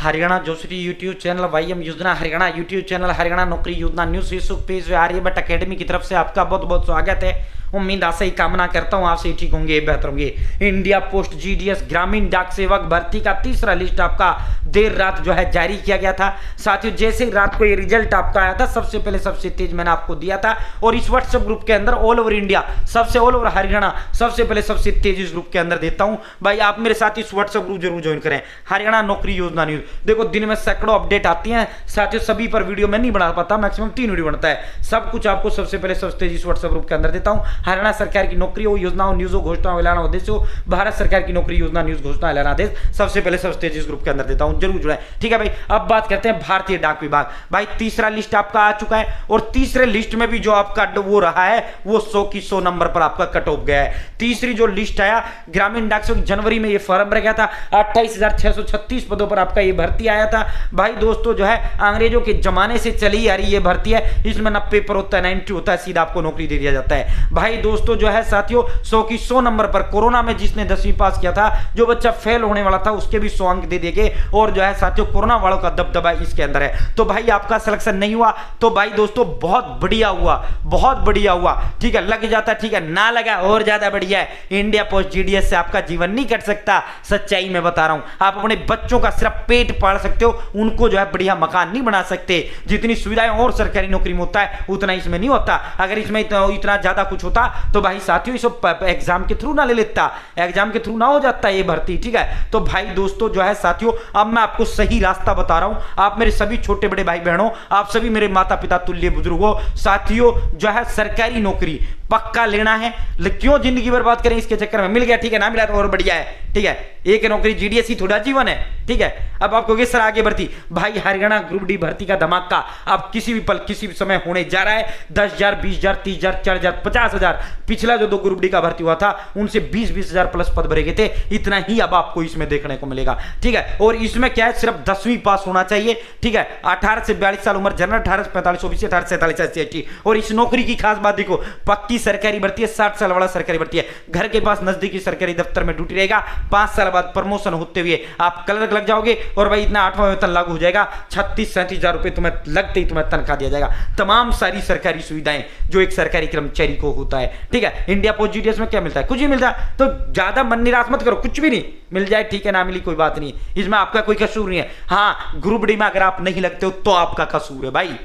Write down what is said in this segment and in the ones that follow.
Haryana Joshi YouTube channel YM योजना Haryana YouTube channel Haryana नौकरी योजना news Facebook page Aryabhatta academy की तरफ से आपका बहुत बहुत स्वागत है। उम्मीद आशा ही कामना करता हूँ आपसे ठीक होंगे, बेहतर होंगे। इंडिया पोस्ट जीडीएस ग्रामीण डाक सेवक भर्ती का तीसरा लिस्ट आपका देर रात जो है जारी किया गया था। साथियों जैसे ही रात को ये रिजल्ट आपका आया था सबसे पहले सबसे तेज मैंने आपको दिया था और इस व्हाट्सएप ग्रुप के अंदर ऑल ओवर इंडिया सबसे ऑल ओवर हरियाणा सबसे पहले सबसे तेज इस ग्रुप के अंदर देता हूं। भाई आप मेरे साथ इस व्हाट्सएप ग्रुप जरूर ज्वाइन करें, हरियाणा नौकरी योजना न्यूज। देखो दिन में सैकड़ों अपडेट आती हैं साथियों, सभी पर वीडियो मैं नहीं बना पाता, मैक्सिमम 3 वीडियो बनता है। सब कुछ आपको सबसे पहले सबसे तेज इस व्हाट्सएप ग्रुप के अंदर देता हूं। हरियाणा सरकार की नौकरी हो, योजनाओं, न्यूज़ों, घोषणाओं, ऐलान, उद्देश्य हो, भारत सरकार की नौकरी योजना, न्यूज, घोषणा, ऐलान, आदेश सबसे पहले सबसे तेज इस ग्रुप के अंदर देता हूं, जरूर जुड़े। ठीक है भाई, अब बात करते हैं भारतीय डाक विभाग। भाई तीसरा लिस्ट आपका आ चुका है और तीसरे लिस्ट में भी जो आपका वो रहा है वो 100 की 100 नंबर पर आपका कट ऑफ गया है। तीसरी जो लिस्ट आया ग्रामीण डाक सेवक, जनवरी में ये फॉर्म भर गया था, 28,636 पदों पर आपका ये भर्ती आया था। भाई दोस्तों जो है अंग्रेजों के जमाने से चली आ रही ये भर्ती है, इसमें ना पेपर होता है ना एंट्री होता है, सीधा आपको नौकरी दे दिया जाता है। भाई दोस्तों जो है साथियों 100 की 100 नंबर पर कोरोना में जिसने 10वीं पास किया था, जो बच्चा फेल होने वाला था उसके भी 100 अंक दे देंगे और जो है साथियों कोरोना वालों का दबदबा इसके अंदर है। तो भाई आपका सिलेक्शन नहीं हुआ तो भाई दोस्तों बहुत बढ़िया हुआ, बहुत बढ़िया हुआ। ठीक है, लग जाता ठीक है, ना लगा और ज्यादा बढ़िया है। इंडिया पोस्ट जीडीएस से आपका जीवन नहीं कट सकता, सच्चाई में बता रहा हूं। आप अपने बच्चों का सिर्फ पेट पाल सकते हो, उनको जो है बढ़िया मकान नहीं बना सकते। जितनी सुविधाएं और सरकारी नौकरी में होता है उतना इसमें नहीं होता। अगर इसमें इतना ज्यादा कुछ होता तो भाई साथियों इस एग्जाम के थ्रू ना ले लेता, एग्जाम के थ्रू ना हो जाता ये भर्ती। ठीक है, तो भाई दोस्तों जो है साथियों अब मैं आपको सही रास्ता बता रहा हूं। आप मेरे सभी छोटे बड़े भाई बहनों, आप सभी मेरे माता पिता तुल्य बुजुर्गों, साथियों जो है सरकारी नौकरी पक्का लेना है। क्यों जिंदगी बर्बाद करें इसके चक्कर में? मिल गया ठीक है, ना मिला तो और बढ़िया है। ठीक है, एक नौकरी जीडीएस ही थोड़ा जीवन है। ठीक है, अब आपको किस तरह आगे भर्ती, भाई हरियाणा ग्रुप डी भर्ती का धमाका अब किसी भी पल किसी भी समय होने जा रहा है। 10,000, 20,000, 30,000, 4,000, 50,000, पिछला जो 2 ग्रुप डी का भर्ती हुआ था उनसे 20,000 प्लस पद भरे गए थे, इतना ही अब आपको इसमें देखने को मिलेगा। ठीक है, और इसमें क्या है, सिर्फ 10वीं पास होना चाहिए। ठीक है, 18 से 42 साल उम्र, जनरल 18 से 45, ओबीसी 18 से 47, SC/ST। और इस नौकरी की खास बात देखो, पक्की सरकारी भर्ती है, 60 साल वाला सरकारी भर्ती है। घर के पास नजदीकी सरकारी दफ्तर में ड्यूटी रहेगा। 5 साल बाद प्रमोशन होते हुए आप क्लर्क लग जाओगे और भाई इतना 8वां वेतन लागू हो जाएगा। 36-37 रुपए तुम्हें लगते ही तुम्हें तनख्वाह दिया जाएगा। तमाम सारी सरकारी सुविधाएं जो एक सरकारी कर्मचारी को होता है। ठीक है, इंडिया पोस्ट जीडीएस में क्या मिलता है? कुछ भी मिलता है, तो ज्यादा मन निराश मत करो, कुछ भी नहीं मिल जाए ठीक है, ना मिली कोई बात नहीं, इसमें आपका कोई कसूर नहीं है। हाँ, ग्रुप डी में अगर आप नहीं लगते हो तो आपका कसूर है भाई,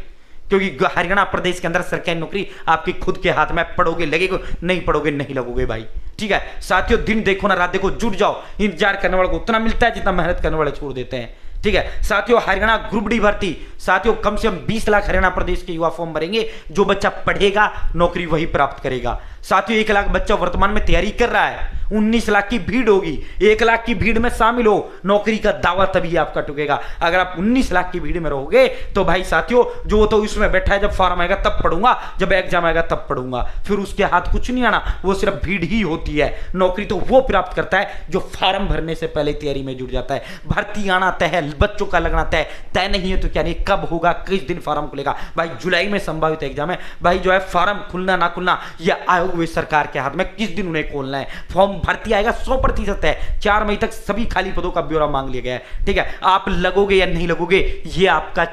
क्योंकि हरियाणा प्रदेश के अंदर सरकारी नौकरी आपकी खुद के हाथ में, पढ़ोगे लगेगा, नहीं पढ़ोगे नहीं लगोगे भाई। ठीक है साथियों, दिन देखो ना रात देखो, जुट जाओ। इंतजार करने वाले को उतना मिलता है जितना मेहनत करने वाले छोड़ देते हैं। ठीक है साथियों, हरियाणा ग्रुप डी भर्ती साथियों कम से कम 20 लाख हरियाणा प्रदेश के युवा फॉर्म भरेंगे। जो बच्चा पढ़ेगा नौकरी वही प्राप्त करेगा। साथियों 1 लाख बच्चा वर्तमान में तैयारी कर रहा है, 19 लाख की भीड़ होगी। 1 लाख की भीड़ में शामिल हो, नौकरी का दावा तभी आपका टुकेगा। अगर आप 19 लाख की भीड़ में रहोगे तो भाई साथियों जो तो इसमें बैठा है, जब फॉर्म आएगा तब पढ़ूंगा, जब एग्जाम आएगा तब पढ़ूंगा, फिर उसके हाथ कुछ नहीं आना, वो सिर्फ भीड़ ही होती है। नौकरी तो वो प्राप्त करता है जो फॉर्म भरने से पहले तैयारी में जुट जाता है। भर्ती आना तय है, बच्चों का लगना तय नहीं है तो क्या नहीं, कब होगा, किस दिन फॉर्म खुलेगा? भाई जुलाई में संभावित एग्जाम है। भाई जो है फॉर्म खुलना ना खुलना यह आयोग व सरकार के हाथ में, किस दिन उन्हें खोलना है। फॉर्म भर्ती आएगा 100% है, 4 मई तक सभी खाली पदों का ब्यौरा मांग लिया गया है। ठीक है, आप लगोगे या नहीं लगोगे ये आपका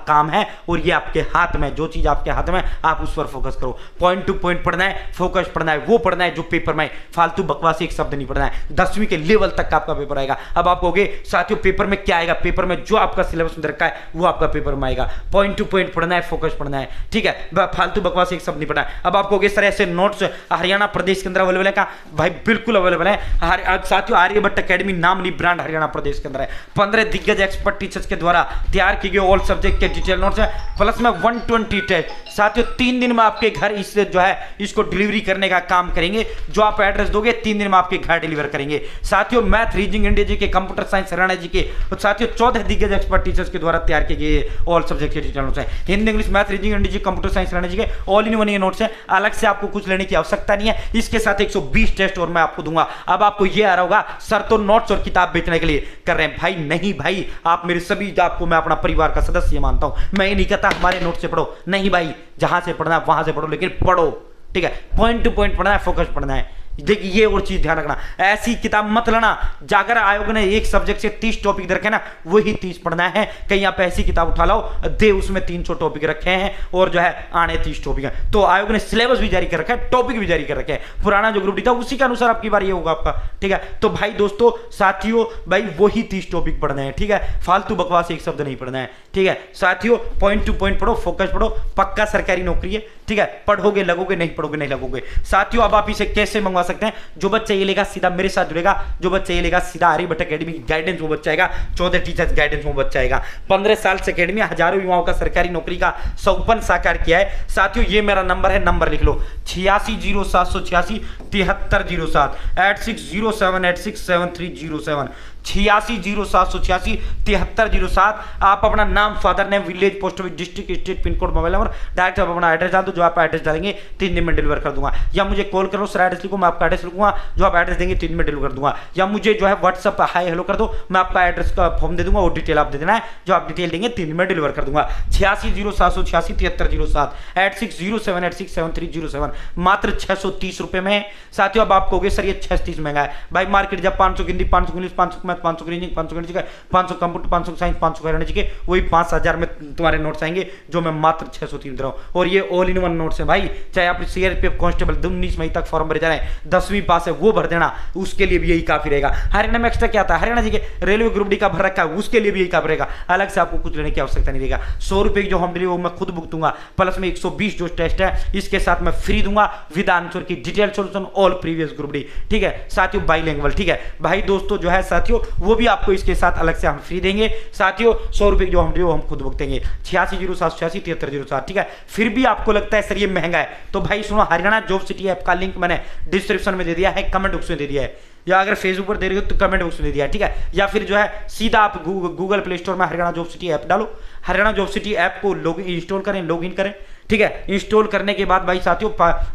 काम है और ये आपके हाथ में। जो चीज आपके हाथ में आप उस पर फोकस करो, पॉइंट टू पॉइंट पढ़ना है, फोकस पढ़ना है, वो पढ़ना है जो पेपर में, फालतू बकवास एक शब्द नहीं पढ़ना है। 10वीं के लेवल तक का आपका पेपर आएगा। अब आप कहोगे साथियों पेपर में क्या आएगा? पेपर में जो आपका सिलेबस में रखा है वो आपका पेपर में आएगा। पॉइंट टू पॉइंट पढ़ना है, फोकस पढ़ना है। ठीक है, फालतू बकवास एक शब्द नहीं पढ़ना है। अब आप कहोगे सर ऐसे नोट्स हरियाणा प्रदेश के अंदर अवेलेबल है? का भाई बिल्कुल अवेलेबल है। साथियों आर्यभट्ट अकेडमी नाम ली ब्रांड हरियाणा प्रदेश के अंदर है। 15 दिग्गज एक्सपर्ट टीचर्स के द्वारा तैयार की गई ऑल सब्जेक्ट के डिटेल नोट्स है, प्लस में 120 टेस्ट। साथियों 3 दिन में आपके घर इस जो है इसको डिलीवरी करने का काम करेंगे। जो आप एड्रेस दोगे 3 दिन में आपके घर डिलीवर करेंगे। साथियों मैथ, रीजनिंग, इंडिया जी के, कंप्यूटर साइंस हरियाणा जी के, साथियों 14 दिग्गज एक्सपर्ट टीचर्स के द्वारा तैयार किए गए ऑल सब्जेक्ट के डिटेल नोट्स है। Hindi, English, math, reasoning, India G, computer science Haryana G के ऑल इन वन ये नोट्स है। अलग से आपको कुछ लेने की आवश्यकता नहीं है। इसके साथ 120 टेस्ट और मैं आपको दूंगा। अब आपको ये आ रहा होगा सर तो नोट्स और किताब बेचने के लिए कर रहे हैं। भाई नहीं भाई, आप मेरे सभी, आपको मैं अपना परिवार का सदस्य मानता हूं। मैं ये नहीं कहता हमारे नोट से पढ़ो, नहीं भाई, जहां से पढ़ना है वहां से पढ़ो, लेकिन पढ़ो। ठीक है, पॉइंट टू पॉइंट पढ़ना है, फोकस पढ़ना है। देखिए ये और चीज ध्यान रखना, ऐसी किताब मत लेना जाकर आयोग ने एक सब्जेक्ट से 30 टॉपिक रखे ना वही 30 पढ़ना है। कहीं आप ऐसी किताब उठा लो दे उसमें 300 टॉपिक रखे हैं और जो है आने 30 टॉपिक है। तो आयोग ने सिलेबस भी जारी कर रखा है, टॉपिक भी जारी कर रखे हैं, पुराना जो ग्रुप डी था उसी के अनुसार आपकी बार ये होगा आपका, ठीक है। तो भाई दोस्तों साथियों भाई वही 30 टॉपिक पढ़ने हैं, ठीक है, फालतू बकवास एक शब्द नहीं पढ़ना है, ठीक है साथियों। पॉइंट टू पॉइंट पढ़ो, फोकस पढ़ो, पक्का सरकारी नौकरी है, ठीक है, पढ़ोगे लगोगे, नहीं पढ़ोगे नहीं लगोगे। साथियों अब आप इसे कैसे मंगवा सकते हैं, जो बच्चा ये लेगा सीधा मेरे साथ जुड़ेगा, जो बच्चा ये लेगा सीधा आर्यभट्ट एकेडमी की गाइडेंस वो बच्चा आएगा, 14 टीचर्स गाइडेंस वो बच्चा आएगा। 15 साल से एकेडमी हजारों युवाओं का सरकारी नौकरी का सपन साकार किया है। साथियों ये मेरा नंबर है, नंबर लिख लो 860786 7307 8607867307 860786 7307। आप अपना नाम, father name, village, post office, district, state, pin code, mobile number, direct आप अपना एड्रेस डाल दो, जो आप एड्रेस डालेंगे 3 दिन में डिलीवर कर दूंगा। या मुझे कॉल करो, सर एड्रेस लिखो, मैं आपका एड्रेस लिखूंगा, जो आप एड्रेस देंगे 3 दिन में डिलीवर कर दूंगा। या मुझे जो है व्हाट्सअप हाय हेलो कर दो, मैं आपका एड्रेस का फॉर्म दे दूंगा, वो डिटेल आप दे देना है, जो आप डिटेल देंगे 3 दिन में डिलीवर कर दूंगा। 860786 7307 8607867307 मात्र 630 रुपए में। साथियों अब आप कहोगे सर ये 630 महंगा है भाई, मार्केट जब 500 हिंदी, 500 इंग्लिश, 500 मैथ, 500 रीजनिंग, 500 गणित, 500 कंप्यूटर, 500 साइंस, 500 करने के वही 5000 में तुम्हारे नोट्स आएंगे, जो मैं मात्र 630 दे रहा हूं। और ये ऑल इन वन नोट्स है भाई, चाहे आप सीआरपीएफ कांस्टेबल 19 मई तक फॉर्म भर जा रहे हैं, 10वीं पास है वो भर देना, उसके लिए भी यही काफी रहेगा। हरियाणा में एक्स्ट्रा क्या आता है, हरियाणा जी के रेलवे ग्रुप डी का भर रखा है, उसके लिए भी यही काफी रहेगा, अलग से आपको कुछ लेने की आवश्यकता नहीं रहेगा। 100 रुपए की जो होम डिलीवरी वो मैं खुद भुगतूंगा, प्लस में 120 जो टेस्ट है इसके साथ मैं फ्री दूंगा विद आंसर की detail solution all previous group D, ठीक है साथियों, बाइलिंगुअल, ठीक है भाई दोस्तों जो है साथियों वो भी आपको इसके साथ अलग से हम फ्री देंगे। साथियों 100 रुपए की जो हम वो हम खुद भुगतेंगे। 860786 7307, ठीक है। फिर भी आपको लगता है सर ये महंगा है, तो भाई सुनो, हरियाणा जॉब सिटी ऐप का लिंक मैंने डिस्क्रिप्शन में दे दिया है, कमेंट बॉक्स में दे दिया है, या अगर फेसबुक पर दे रहे हो तो कमेंट बॉक्स में दे दिया है, ठीक है। या फिर जो है सीधा आप गूगल प्ले स्टोर में हरियाणा जॉब सिटी ऐप डालो, हरियाणा जॉब सिटी ऐप को इंस्टॉल करें, लॉगिन करें, ठीक है। इंस्टॉल करने के बाद भाई साथियों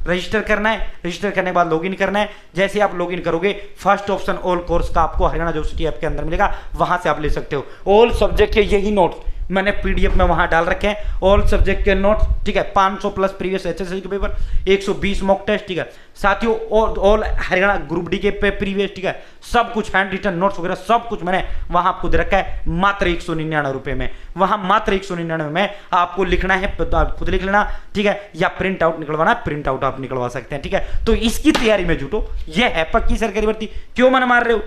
रजिस्टर करना है, रजिस्टर करने के बाद लॉगिन करना है। जैसे आप लॉगिन करोगे फर्स्ट ऑप्शन ऑल कोर्स का आपको हरियाणा जॉब सिटी ऐप के अंदर मिलेगा, वहां से आप ले सकते हो। ऑल सब्जेक्ट के यही नोट्स मैंने पीडीएफ में वहां डाल रखे हैं, ऑल सब्जेक्ट के नोट्स, ठीक है। 500 प्लस प्रीवियस एचएसएल के पेपर, 120 मॉक टेस्ट, ठीक है साथियों, ऑल हरियाणा ग्रुप डी के प्रीवियस, ठीक है, सब कुछ हैंड रिटन नोट्स वगैरह सब कुछ मैंने वहां आपको दे रखा है मात्र 199 रुपए में। वहां मात्र 199 में आपको लिखना है, खुद लिख लेना, ठीक है, या प्रिंट आउट निकलवाना है, प्रिंट आउट आप निकलवा सकते हैं, ठीक है। तो इसकी तैयारी में जुटो, यह है पक्की सरकारी भर्ती। क्यों मन मार रहे हो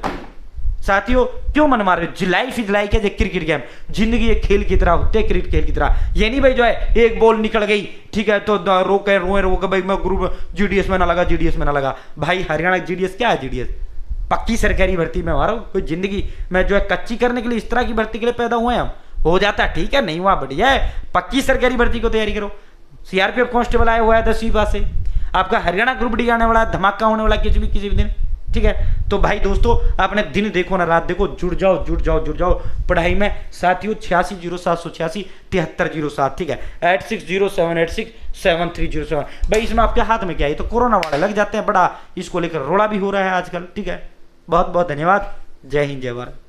साथियों, क्यों मन मार रहे हो? लाइफ इज लाइक है क्रिकेट गेम, जिंदगी एक खेल की तरह होते है, क्रिकेट खेल की तरह। ये नहीं भाई जो है एक बॉल निकल गई, ठीक है, तो रोके रोके भाई मैं ग्रुप जीडीएस में ना लगा, जीडीएस में ना लगा। भाई हरियाणा जीडीएस क्या है? जीडीएस पक्की सरकारी भर्ती में हमारा कोई जिंदगी में जो है कच्ची करने के लिए इस तरह की भर्ती के लिए पैदा हुए हैं हम, हो जाता है ठीक है, नहीं हुआ बढ़िया है, पक्की सरकारी भर्ती को तैयारी करो। सीआरपीएफ कांस्टेबल आया हुआ है 10वीं पास से, आपका हरियाणा ग्रुप डी आने वाला है, धमाका होने वाला किसी भी दिन, ठीक है। तो भाई दोस्तों अपने दिन देखो ना रात देखो, जुड़ जाओ जुड़ जाओ जुड़ जाओ पढ़ाई में साथियों। 860786 7307, ठीक है, 8607867307। भाई इसमें आपके हाथ में क्या है, तो कोरोना वाले लग जाते हैं, बड़ा इसको लेकर रोड़ा भी हो रहा है आजकल, ठीक है। बहुत बहुत धन्यवाद, जय हिंद जय भारत।